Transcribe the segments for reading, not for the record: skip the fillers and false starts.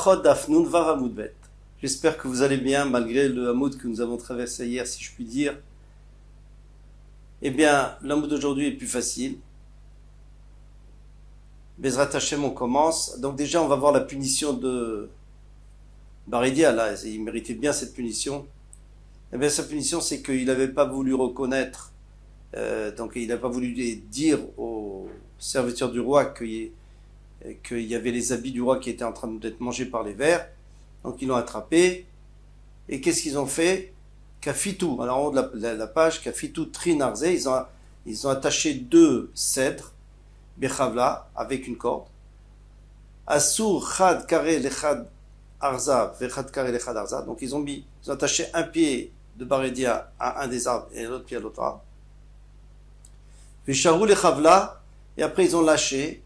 Brachot Daf Nun Vav Amud Bet. J'espère que vous allez bien malgré le Hamoud que nous avons traversé hier, si je puis dire. Eh bien, l'Hamoud d'aujourd'hui est plus facile. Bezrat Hashem, on commence. Donc déjà, on va voir la punition de Baridia. Là, il méritait bien cette punition. Eh bien, sa punition, c'est qu'il n'avait pas voulu reconnaître, donc il n'a pas voulu dire aux serviteurs du roi qu'il y avait les habits du roi qui étaient en train d'être mangés par les vers. Donc ils l'ont attrapé. Et qu'est-ce qu'ils ont fait? Kafitou, alors en haut de la page, Kafitou Trinarze, ils ont attaché deux cèdres, Bechavla, avec une corde. Asur Chad Kare Lechad Arza, Vechad Kare Lechad Arza. Donc ils ont attaché un pied de Barédia à un des arbres et l'autre pied à l'autre arbre. Vesharou Lechavla, et après ils ont lâché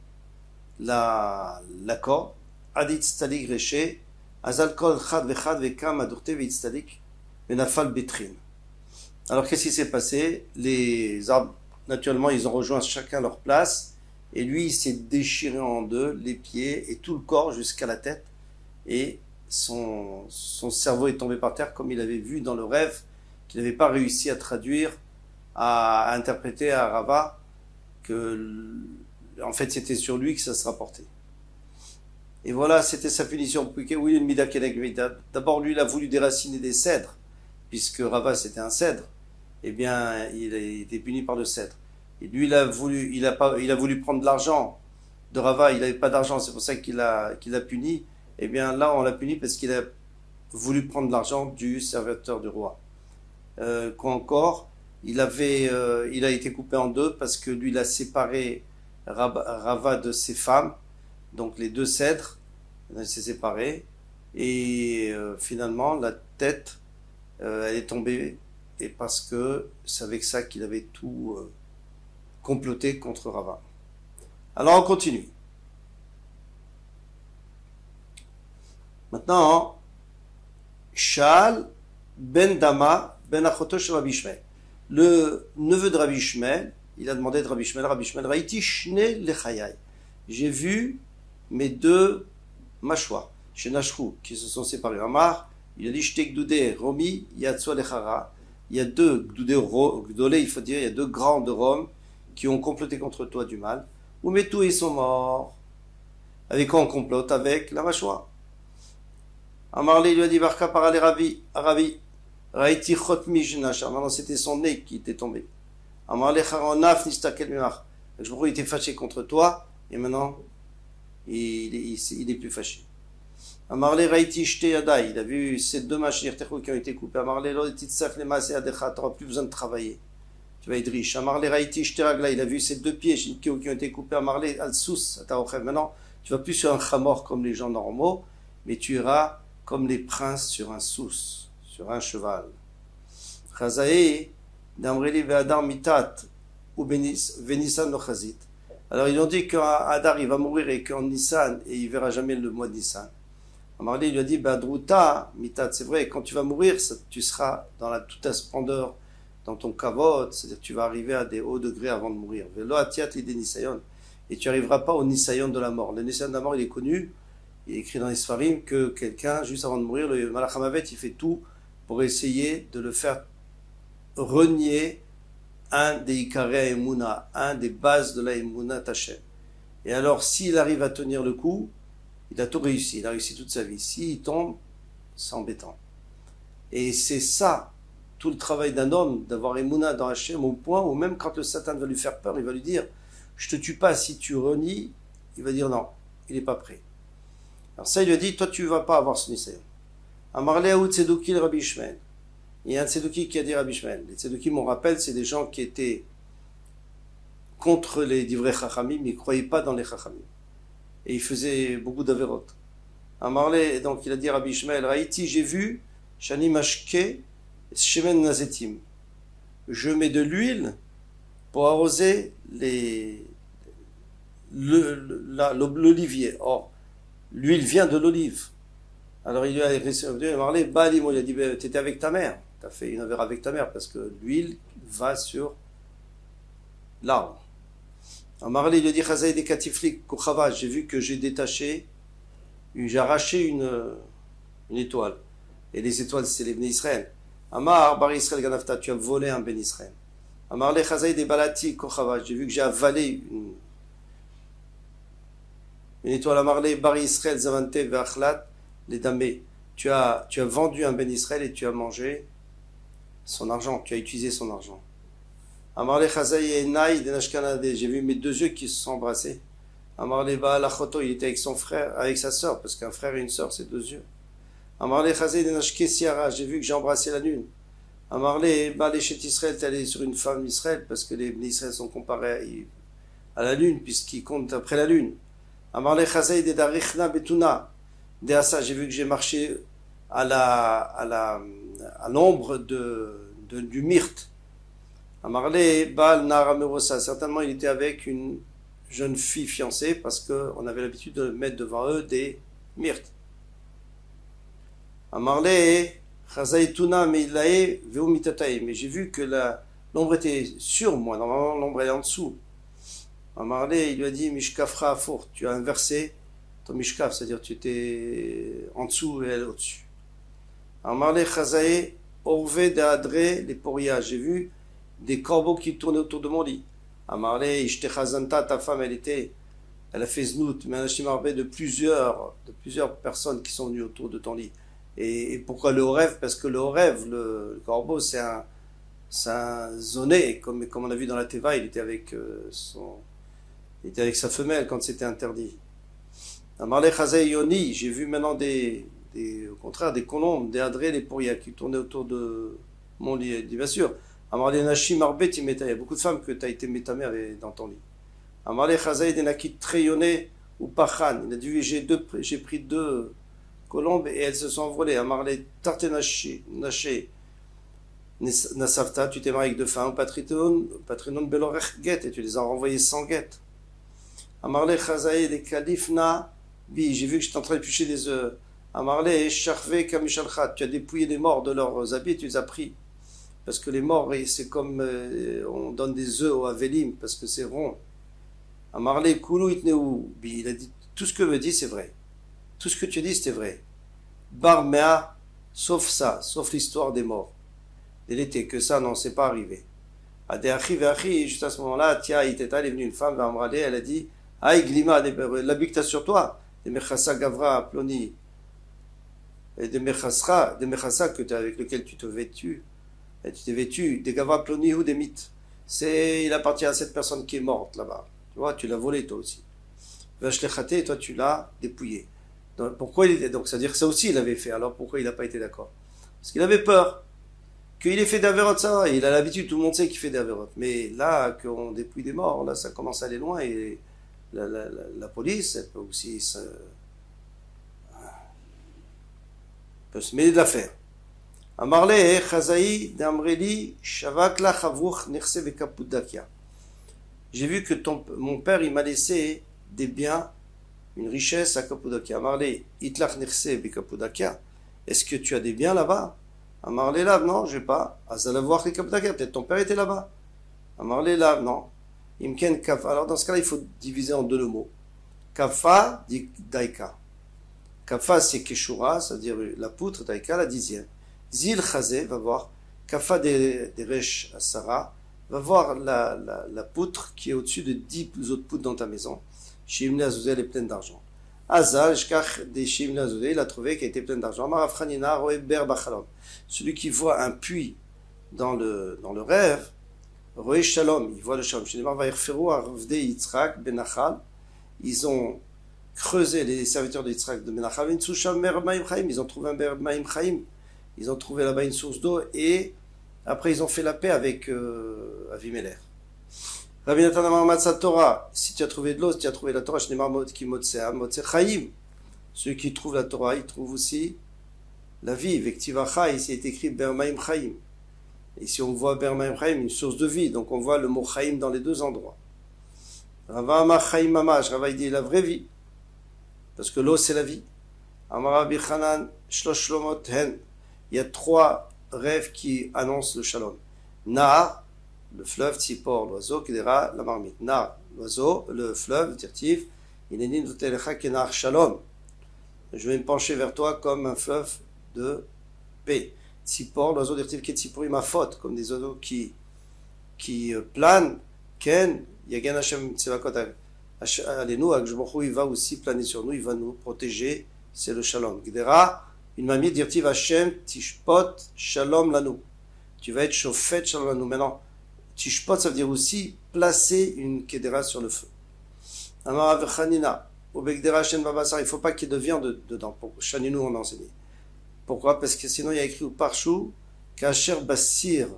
la corde. Adit Stalik Reche, Azal Kol Chad Vechad Vekam Adurte Veitstalik. Alors qu'est-ce qui s'est passé? Les arbres, naturellement, ils ont rejoint chacun leur place, et lui, il s'est déchiré en deux, les pieds et tout le corps jusqu'à la tête, et son cerveau est tombé par terre, comme il avait vu dans le rêve, qu'il n'avait pas réussi à traduire, à interpréter à Rava, que en fait c'était sur lui que ça se rapportait. Et voilà, c'était sa punition. D'abord, lui, il a voulu déraciner des cèdres, puisque Rava c'était un cèdre, eh bien il a été puni par le cèdre. Et lui il a voulu prendre de l'argent de Rava, il n'avait pas d'argent, c'est pour ça qu'il a puni. Eh bien là on l'a puni parce qu'il a voulu prendre de l'argent du serviteur du roi. Quoi encore, il a été coupé en deux parce que lui il a séparé Rava de ses femmes, donc les deux cèdres, il s'est séparé, et finalement la tête elle est tombée, et parce que c'est avec ça qu'il avait tout comploté contre Rava. Alors on continue. Maintenant, Shal ben Dama ben Achoto shel Rabbi Ishmael. Le neveu de Rabbi Ishmael, il a demandé de Rabbi Ishmael, Raïti shne lechayai. J'ai vu mes deux mâchoires, chez Nashrou, qui se sont séparés. Amar, il a dit, Shtek Gdoudé, Romi, Yatsua Lechara. Il y a deux Gdoudé, Gdolé, il faut dire, il y a deux grands de Rome qui ont comploté contre toi du mal. Ou Metou, ils sont morts. Avec quoi on complote? Avec la mâchoire. Amarlé lui a dit, Barka parale Ravi, Raïti Chotmi Jnachar. Maintenant, c'était son nez qui était tombé. Amarlé Charonaf Nistakel Mimach. Je crois qu'il était fâché contre toi, et maintenant, il est plus fâché. Amarle Raïti Shte Yadai, il a vu ces deux machines qui ont été coupées. Amarle Lo Titzach Lemase Adecha, tu n'auras plus besoin de travailler. Tu vas être riche. Amarle Raïti Shte Ragla, il a vu ces deux pieds qui ont été coupés. Amarle Al-Sous, maintenant, tu vas plus sur un chamor comme les gens normaux, mais tu iras comme les princes sur un sous, sur un cheval. Chazae, Damreli Ve'adar Mitat, ou Venissan Nochazit. Alors ils ont dit qu'un Adar il va mourir et qu'en Nissan, et il verra jamais le mois de Nissan. Amarli lui a dit, Drouta, Mitat, c'est vrai, quand tu vas mourir, tu seras dans toute ta splendeur, dans ton kavod, c'est-à-dire que tu vas arriver à des hauts degrés avant de mourir. Velo atiat l'idée Nisayon, et tu n'arriveras pas au Nisayon de la mort. Le Nisayon de la mort, il est connu, il est écrit dans les Sfarim que quelqu'un, juste avant de mourir, le Malach HaMavet, il fait tout pour essayer de le faire renier un des Ikarei Emouna, un des bases de la Emouna Tachem. Et alors, s'il arrive à tenir le coup, il a tout réussi, il a réussi toute sa vie. S'il tombe, c'est embêtant. Et c'est ça, tout le travail d'un homme, d'avoir Emouna dans Hachem, au point où même quand le Satan va lui faire peur, il va lui dire, je te tue pas si tu renies, il va dire non, il n'est pas prêt. Alors ça, il lui a dit, toi tu ne vas pas avoir ce nisayon. Amarle Aoud Tzeduki le Rabbi Ishmael. Il y a un Tzeduki qui a dit Rabbi Ishmael. Les Tzeduki, on rappelle, c'est des gens qui étaient contre les divrei Chachamim, mais ils ne croyaient pas dans les Chachamim. Et il faisait beaucoup d'averot. Amarle, donc il a dit Rabbi Ishmael, Raïti, j'ai vu, Shani Mashke, Shemen Nazetim. Je mets de l'huile pour arroser l'olivier. Or, l'huile vient de l'olive. Alors il lui a parlé, Balimo, il a dit, tu étais avec ta mère, tu as fait une affaire avec ta mère, parce que l'huile va sur l'arbre. Amarle, il lui a dit, Chazaï des katiflik, Kochava, j'ai vu que j'ai détaché j'ai arraché une étoile. Et les étoiles, c'est les Bnei Israël. Amar, Bar Israël Ganafta, tu as volé un Ben Israël. Amar le Chazaï de Balati Kochava, j'ai vu que j'ai avalé une étoile. Amar le Bar Israël Zavante Veachlat, les Damé. Tu as vendu un Ben Israël et tu as mangé son argent, tu as utilisé son argent. Amar le Chazaï Enai de Nashkanade, j'ai vu mes deux yeux qui se sont embrassés. Amar le Baal Achoto, il était avec son frère, avec sa sœur, parce qu'un frère et une sœur, c'est deux yeux. Amarle Chazé de Nashke Siara, j'ai vu que j'ai embrassé la lune. Amarle Baléchet Israël, t'es allé sur une femme Israël, parce que les Israël sont comparés à la lune, puisqu'ils comptent après la lune. Amarle Chazé de Darichna Betuna, de Asa, j'ai vu que j'ai marché à l'ombre du myrte. Amarle Baal Naramerosa, certainement il était avec une jeune fille fiancée, parce qu'on avait l'habitude de mettre devant eux des myrtes. Amarle, Chazaïtuna Meilae Veumitatai. Mais j'ai vu que l'ombre était sur moi. Normalement, l'ombre est en dessous. Amarle, il lui a dit Mishkafra Afour. Tu as inversé ton Mishkaf, c'est-à-dire tu étais en dessous et elle au-dessus. Amarle, Chazaï Orve de Adre, les Poria. J'ai vu des corbeaux qui tournaient autour de mon lit. Amarle, Ishtechazanta, ta femme, elle a fait znout, mais de plusieurs personnes qui sont venues autour de ton lit. Et pourquoi le Horev? Parce que le Horev, le corbeau, c'est un zoné, comme on a vu dans la Teva, il était avec sa femelle quand c'était interdit. Amarle Chazay Yoni, j'ai vu maintenant au contraire, des colombes, des adrés, des pourrias qui tournaient autour de mon lit. Il dit, bien sûr, Amarle Nashim Arbet, il y a beaucoup de femmes que tu as été métamé dans ton lit. Amarle Chazay Denakit Treyoné ou Pachan, il a dit, j'ai pris deux colombes et elles se sont envolées. Amarle Tartenaché, Nasavta, tu t'es marié avec deux femmes, Patrinon Belorech Get, et tu les as renvoyées sans Get. Amarle Chazaï de Kalifna, Bi, j'ai vu que j'étais en train de pêcher des œufs. Amarle Charve Kamishalchat, tu as dépouillé les morts de leurs habits et tu les as pris. Parce que les morts, c'est comme on donne des œufs au Avelim, parce que c'est rond. Amarle Kulu Itneu, Bi, il a dit tout ce que me dit, c'est vrai. Tout ce que tu dis, c'était vrai. Barmea, sauf ça, sauf l'histoire des morts. Il était que ça, non, c'est pas arrivé. Adeachi, juste à ce moment-là, Tia Iteta, elle est venue une femme, elle a dit, Aïe Glima, l'habit que tu as sur toi, des Mechassa Gavra, Ploni, et des Mechassa avec lequel tu t'es vêtu, des Gavra, Ploni ou des mythes. Il appartient à cette personne qui est morte là-bas. Tu vois, tu l'as volé toi aussi. Vachlechate, et toi tu l'as dépouillé. Donc, c'est-à-dire que ça aussi il avait fait. Alors pourquoi il n'a pas été d'accord? Parce qu'il avait peur qu'il ait fait d'Averot, ça. Il a l'habitude, tout le monde sait qu'il fait d'Averot. Mais là, qu'on dépouille des morts, là, ça commence à aller loin et la police, elle peut aussi peut se mêler de l'affaire. Amarle, Chazaï, d'Amreli, Shavakla, Chavruch, Nirse, Vekapudakia. J'ai vu que mon père, il m'a laissé des biens, une richesse à Kapudakia. Amarle, Itlach Nirse Bekapudakia. Est-ce que tu as des biens là-bas? Amarle là, non, j'ai pas. Azalavoir les Kapudakia. Peut-être ton père était là-bas. Amarle là, non. Imken Kafa. Alors dans ce cas-là, il faut diviser en deux le mot. Kafa, dit Daika. Kafa, c'est Keshura, c'est-à-dire la poutre, Daika, la 10e. Zil Chazé, va voir. Kafa des Resh Asara, va voir la poutre qui est au-dessus de 10 autres poutres dans ta maison. Shimle Azouzé, elle est pleine d'argent. Azal, Shkach des Shimle Azouzé, il a trouvé qu'elle était pleine d'argent. Marafranina, Roeber Bachalom. Celui qui voit un puits dans le rêve, Roé Shalom, il voit le Shalom. Chez les Marvaïrferou, Arvde Yitzhak, Benachal, ils ont creusé, les serviteurs de Yitzhak de Benachal, ils ont trouvé un Bermaïm Chaim, ils ont trouvé là-bas une source d'eau, et après ils ont fait la paix avec Avimelech. Rabbi Nathan Amar Matzah Torah, si tu as trouvé de l'eau, si tu as trouvé la Torah, Shneimar Ki Motzeh Chaim, celui qui trouve la Torah, il trouve aussi la vie. Vektivacha, ici est écrit Bermaïm Chaim. Ici on voit Bermaïm Chaim, une source de vie, donc on voit le mot Chaim dans les deux endroits. Rava Amar Chaim Mamash, Rava dit la vraie vie, parce que l'eau c'est la vie. Amar Rabbi Chanan Shlosh Shlomot Hen, il y a 3 rêves qui annoncent le Shalom. Nahar, le fleuve, Tzipor, l'oiseau, Kedera, la marmite. Nahar, l'oiseau, le fleuve, Tirtif, il est né de Telecha Kenar Shalom. je vais me pencher vers toi comme un fleuve de paix. Tzipor, l'oiseau d'Irtiv Ketziporim ma faute, comme des oiseaux qui planent. Ken, Yagan Hashem Tzevakot Alenu, Akjbochou, il va aussi planer sur nous, il va nous protéger, c'est le shalom. Gdera, une mamie d'Irtiv Hashem Tishpot Shalom Lanu. Tu vas être chauffet Shalom Lanu. Maintenant, Tishpot, ça veut dire aussi placer une Kedera sur le feu. Amar Avchanina, au Begdera Hashem Babasar, il ne faut pas qu'il y ait de viande dedans. Chaninu, on a enseigné. Pourquoi? Parce que sinon il y a écrit au Parchou, Kacher Basir,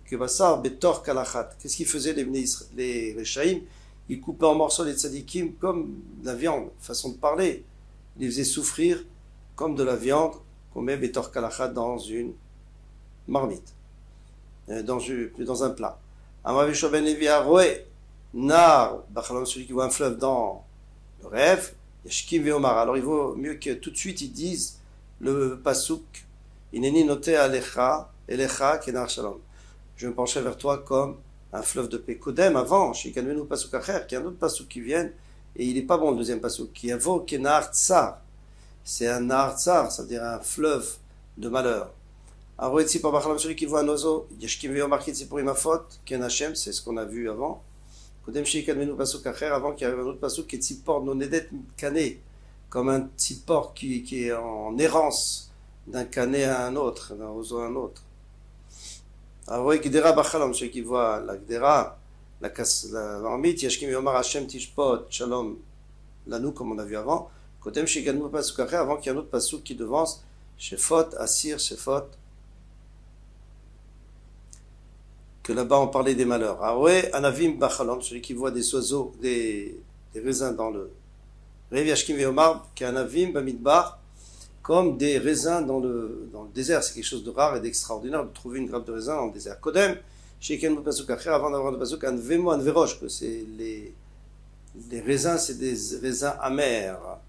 que Bassar Betor Kalachat. Qu'est-ce qu'ils faisaient les Rechaïm? Ils coupaient en morceaux les tzadikim comme de la viande, façon de parler. Ils les faisaient souffrir comme de la viande qu'on met Betor Kalachat dans une marmite, dans un plat. Amavisho Ben Levi Aroé, Nar, Bachalom, celui qui voit un fleuve dans le rêve, Yashkim Veomar. Alors il vaut mieux que tout de suite ils disent le pasouk, Ineni noté alecha, elecha kenar shalom. Je me pencherai vers toi comme un fleuve de paix. Kodem, avant, chez Kanmenu pasouk acher, qu'il y a un autre pasouk qui vient, et il n'est pas bon le deuxième pasouk, qui avo kenar tsar. C'est un nar tsar, ça veut dire un fleuve de malheur. Aroetzi par Bachalam, celui qui voit un oiseau, Yashkim veomar kitziporim afot, ken Hashem, c'est ce qu'on a vu avant. Kodem chez Kanmenu pasouk acher, avant qu'il y arrive un autre pasouk, qui tzipor nonedet kané, comme un petit porc qui est en errance d'un canet à un autre, d'un oiseau à un autre. Alors, Gdera Bachalam, celui qui voit la Gdera, la marmite, Yashkim Yomar Hashem Tishpot, Shalom, Lanu, comme on a vu avant, Kotem Shiganu Pasuk Acher, avant qu'il y ait un autre Pasuk qui devance, Shefot, Assir, Shefot, que là-bas on parlait des malheurs. Alors, Anavim Bachalam, celui qui voit des oiseaux, des raisins dans le Rev Yashkim Veomar, qui est un avim bamidbar, comme des raisins dans le désert. C'est quelque chose de rare et d'extraordinaire de trouver une grappe de raisin dans le désert. Kodem, Sheken Pasuk Acher, avant d'avoir le Pasuk, Anvemo Anverosh, que c'est les raisins, c'est des raisins amers.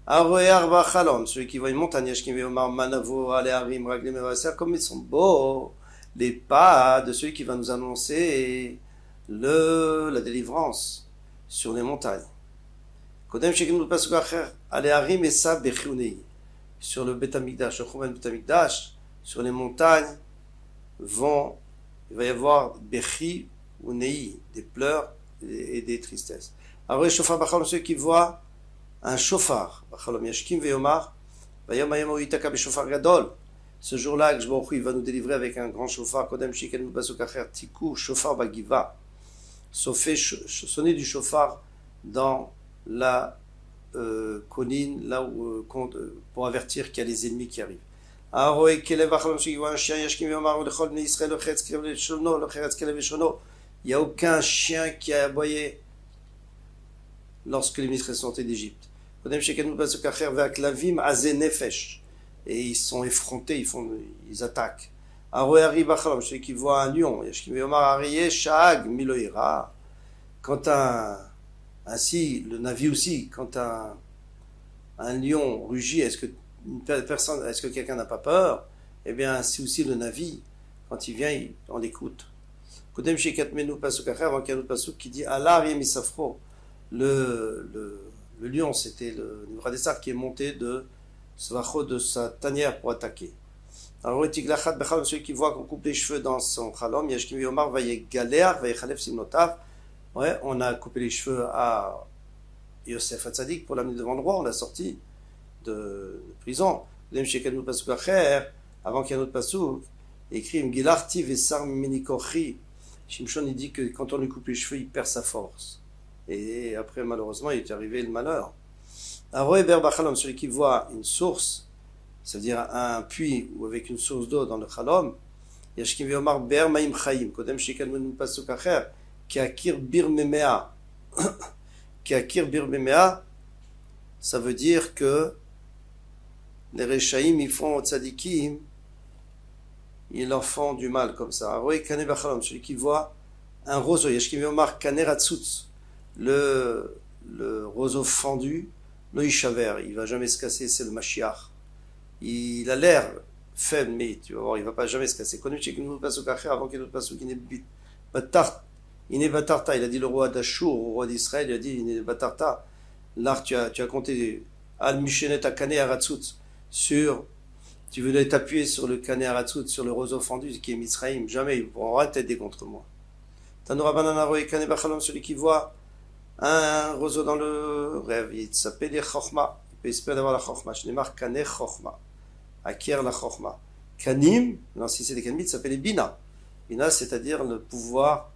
Aroéar Bachalom, celui qui voit une montagne, Yashkim Veomar, Manavo, Alearim, Raglim, comme ils sont beaux, les pas de celui qui va nous annoncer la délivrance sur les montagnes. Sur le Betamikdash, le Chouman Betamikdash, sur les montagnes, il va y avoir Bechi ou Nei, des pleurs et des tristesses. Alors, Shofar Bachalom, ceux qui voient un chauffard, Bachalom Yashkim Veomar, ce jour-là, il va nous délivrer avec un grand chauffard, Kodem Shiken Basokacher, Tiku, chauffard Bagiva, sonner du chauffard dans la colline, là où, pour avertir qu'il y a les ennemis qui arrivent. Il n'y a aucun chien qui a aboyé lorsque les ministres sont sortis d'Égypte. Et ils sont effrontés, ils attaquent. Celui qui voit un lion, quand ainsi, le Navi aussi, quand un lion rugit, est-ce que quelqu'un n'a pas peur? Eh bien, ainsi aussi le Navi, quand il vient, on l'écoute. Kodem Shekatmenu Pasuk Acher, avant qu'il y ait un autre Pasuk qui dit Allah Misafro. Le lion, c'était le Nebukadnezar qui est monté de sa tanière pour attaquer. Alors, celui qui voit qu'on coupe les cheveux dans son chalom, Yashkim Yomar va y galer, va y chalef simnotav. Ouais, on a coupé les cheveux à Yosef Hatzadik pour l'amener devant le roi, on l'a sorti de prison. Avant qu'il y ait un autre pasouk, écrit Mgilarti Vesar Minikochi. Shimshon, il dit que quand on lui coupe les cheveux, il perd sa force. Et après, malheureusement, il est arrivé le malheur. Aroé Ber Bachalom, celui qui voit une source, c'est-à-dire un puits ou avec une source d'eau dans le chalom, Yashkim Yomar Ber Maim Chaim, Kodem Shekan Menu Pasuk Acher, Kiakir Bir Memea. Kiakir Bir Memea, ça veut dire que les Rechaïm, ils font au tzadikim, ils leur font du mal comme ça. Aroé Kane Bachalom, celui qui voit un roseau, Yashkim Yomar Kane Ratzutz, le roseau fendu, le Ishaver, il va jamais se casser, c'est le Mashiach. Il a l'air faible, mais tu vas voir, il va pas jamais se casser. Avant qu'il y ait d'autres pasuk, il est Batarta, il a dit le roi d'Ashur, au roi d'Israël, il a dit il est Batarta. Là, tu as compté Al Mishenet Akane Aratzut, sur, tu voulais t'appuyer sur le Kane Aratzut, sur le roseau fendu qui est Mitzrayim, jamais ils pourront rien t'aider contre moi. Tanura Banana Roe Kane Bachalom, celui qui voit un roseau dans le rêve, il s'appelle les Chochma, il peut espérer d'avoir la Chochma, je n'ai marqué Kane Chochma, acquiert la Chochma. Kanim, non, si c'est des Kanim, ça s'appelle les Bina. Bina, c'est-à-dire le pouvoir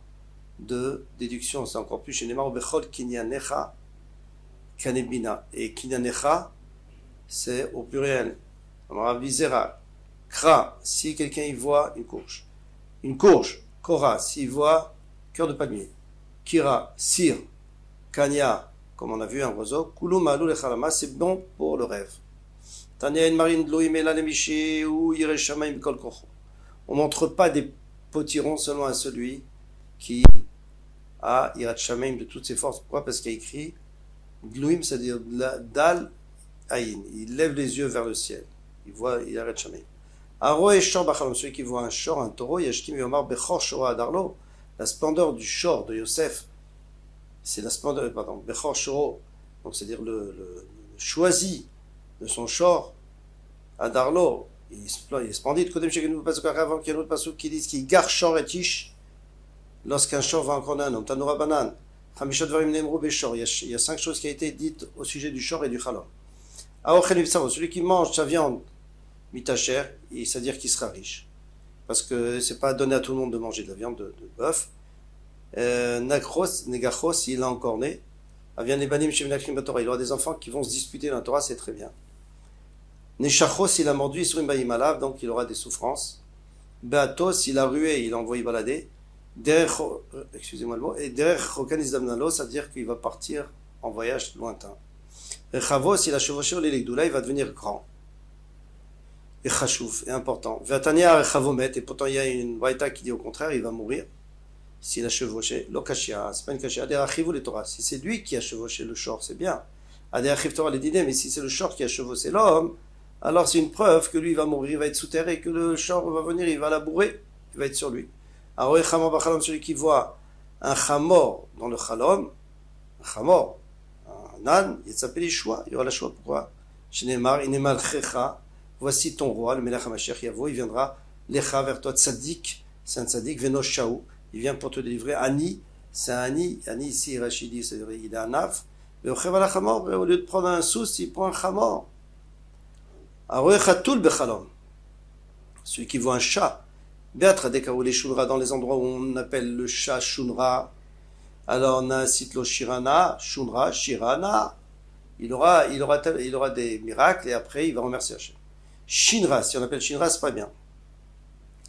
de déduction, c'est encore plus chez Neymar, Bechol Kinyanecha, Kanebina. Et Kinyanecha, c'est au pluriel. Alors, Vizera, Kra, si quelqu'un y voit une courge, Kora, s'il voit cœur de palmier, Kira, Sir, Kanya, comme on a vu un roseau, Kulu Malou Lechalama, c'est bon pour le rêve. Tania une marine de l'Oimela Lemiché ou Ireshamaim Kol Kocho. On ne montre pas des potirons seulement à celui qui a Irat Shamaim de toutes ses forces. Pourquoi? Parce qu'il y a écrit Glouim, c'est-à-dire Dal Aïn. Il lève les yeux vers le ciel. Il voit Irat Shamaim. Aro et Shor Bachalom, celui qui voit un shor, un taureau, Yashkim Yomar Bechor Shora Adarlo. La splendeur du shor de Yosef, c'est la splendeur, pardon, Bechor Shoro, donc c'est-à-dire le choisi de son shor, Adarlo, il est splendide. Kodem Shekenu Pasuk avant qu'il y ait un autre pasuk qui dit qu'il gare shor et tish lorsqu'un shor va encore un homme. Tanura Banan, Chamishat Varim Nemru Beshor, il y a 5 choses qui ont été dites au sujet du shor et du chalom. Aochel Vitsavo, celui qui mange sa viande, mitacher, c'est-à-dire qu'il sera riche. Parce que c'est pas donné à tout le monde de manger de la viande de bœuf. Negachos, il a encore né. Avian Nebanim Sheminakrim Batorah, il aura des enfants qui vont se disputer dans la Torah, c'est très bien. Neshachos, il a mordu, Isurim Bayim Alav, donc il aura des souffrances. Beatos, il a rué, il a envoyé balader. Excusez-moi le mot. Et Derech Chokan Izdamnalo, c'est-à-dire qu'il va partir en voyage lointain. Rechavos, il a chevauché l'Elegdoula, il va devenir grand. Et Chashouf, est important. Vatania Rechavomet, et pourtant il y a une Vaïta qui dit au contraire, il va mourir. S'il a chevauché, Lokashia, c'est pas une Kashia, Aderachivu les Torah. Si c'est lui qui a chevauché le shor, c'est bien. Aderachiv Torah les dîners, mais si c'est le shor qui a chevauché l'homme, alors c'est une preuve que lui va mourir, il va être souterré, que le shor va venir, il va labourer, il va être sur lui. Alors, celui qui voit un chamor dans le chalom, un chamor, un âne, il s'appelle Yeshua, il y aura la choix, pourquoi? Shenemar, Inemal Checha, voici ton roi, le Melech HaMashiach Yavo, il viendra, Lecha vers toi, Tzadik, c'est un Tzadik, Veno Shaou, il vient pour te délivrer, Ani, c'est un Ani ici, Rachidi, c'est-à-dire il a un af, mais au lieu de prendre un sous, il prend un chamor. Celui qui voit un chat, les shunra, dans les endroits où on appelle le chat shunra, alors on a un sitlo shirana, shunra, shirana, il aura des miracles et après il va remercier Hachem. Shinra, si on appelle Shinra, c'est pas bien.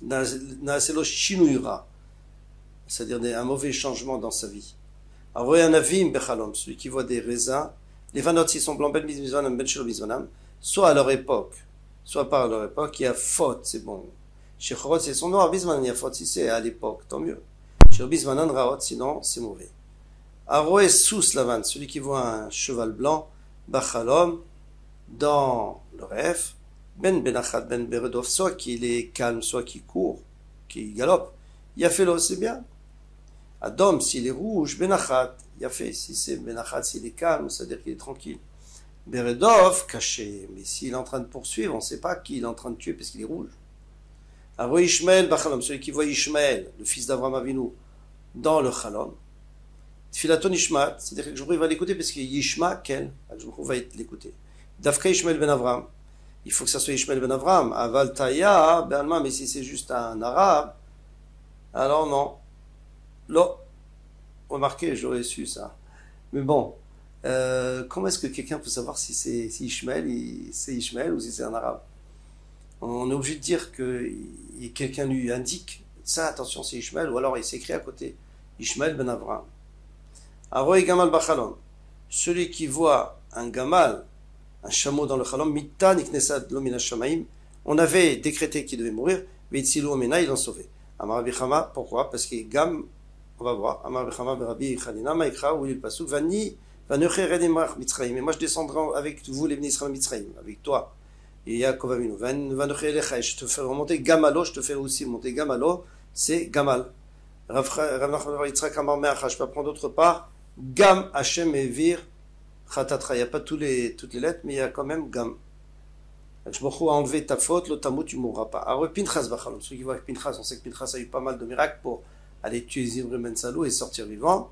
Naaselo shinuira, c'est-à-dire un mauvais changement dans sa vie. Alors, un avim bechalom, celui qui voit des raisins, les vanot, s'ils sont blancs, ben mizvanam, ben shelo mizvanam, soit à leur époque, soit pas à leur époque, il y a faute, c'est bon. Chez Chorot, c'est son noir, Bismanan, il y a faute, si c'est à l'époque, tant mieux. Chez Bismanan, Raot, sinon, c'est mauvais. Aroé sous Lavan, celui qui voit un cheval blanc, Bachalom, dans le rêve, Ben Benachat, Ben Beredov, soit qu'il est calme, soit qu'il court, qu'il galope. Yafelo, c'est bien. Adom, s'il est rouge, Benachat, Yafé, si c'est Benachat, s'il est calme, c'est-à-dire qu'il est tranquille. Beredov, caché, mais s'il est en train de poursuivre, on ne sait pas qui il est en train de tuer parce qu'il est rouge. Aro Ishmael Bachalom, celui qui voit Ishmael, le fils d'Avraham Avinu, dans le Chalom. Tfilaton Ishmael, c'est-à-dire que je va l'écouter parce que Yishma, quel je va l'écouter. Dafka Ishmael ben Avraham, il faut que ça soit Ishmael ben Avraham. Aval Taya, ben Alma, mais si c'est juste un arabe, alors non. Là, remarquez, j'aurais su ça. Mais bon, comment est-ce que quelqu'un peut savoir si c'est Ishmael ou si c'est un arabe? On est obligé de dire que quelqu'un lui indique ça, attention, c'est Ishmael, ou alors il s'écrit à côté Ishmael ben Avraham. Aroé Gamal Bachalom, celui qui voit un gamal, un chameau dans le chalom, Mitan Iknesad Lomina Shamaim, on avait décrété qu'il devait mourir, mais Itzilou Omena, ils l'ont sauvé. Amar Rabbi Chama, pourquoi? Parce que Gam, on va voir, Amar Rabbi Chama, Rabbi Khalina, Maïkra, où il est le pasuk, Vani, Vanucher Edemach Mitzraim, et moi je descendrai avec vous, les Israël Mitzraim, avec toi, et Yaakov Avinu, Vanucher Elecha, je te fais remonter Gamalo, je te fais aussi monter Gamalo, c'est Gamal. Rav Nachman Yitzhak Amar Meacha, je peux apprendre d'autre part, Gam Hashem Evir Khatatra, il n'y a pas toutes les lettres, mais il y a quand même Gam. Je me a enlevé ta faute, l'otamou, tu ne mourras pas. Alors, Pinchas Bachalom, ceux qui voient Pinchas, on sait que Pinchas a eu pas mal de miracles pour aller tuer Zimri Ben Salou et sortir vivant.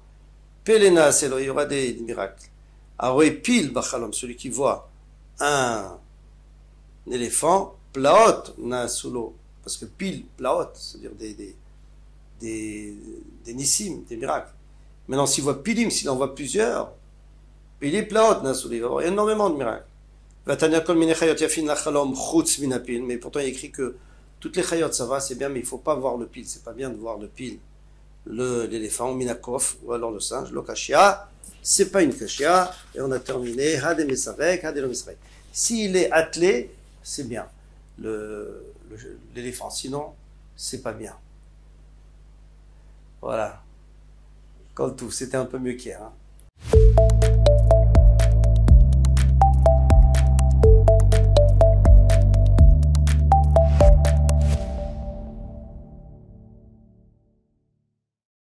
Pelena, c'est là, il y aura des miracles. Alors, Pil Bachalom, celui qui voit un éléphant, Plaot, na sous l'eau. Parce que Pil, Plaot, c'est-à-dire des nissim, des miracles. Maintenant, s'il voit Pilim, s'il en voit plusieurs, il est Plaot, na sous l'eau, il va y avoir énormément de miracles. Mais pourtant il écrit que toutes les chayot ça va, c'est bien, mais il ne faut pas voir le pile, c'est pas bien de voir le pile, l'éléphant, minakov, ou alors le singe, le kashia, c'est pas une kashia, et on a terminé, hadem esavek, hadem esavek. S'il est attelé, c'est bien, l'éléphant, sinon, c'est pas bien. Voilà. Comme tout, c'était un peu mieux qu'hier. Hein.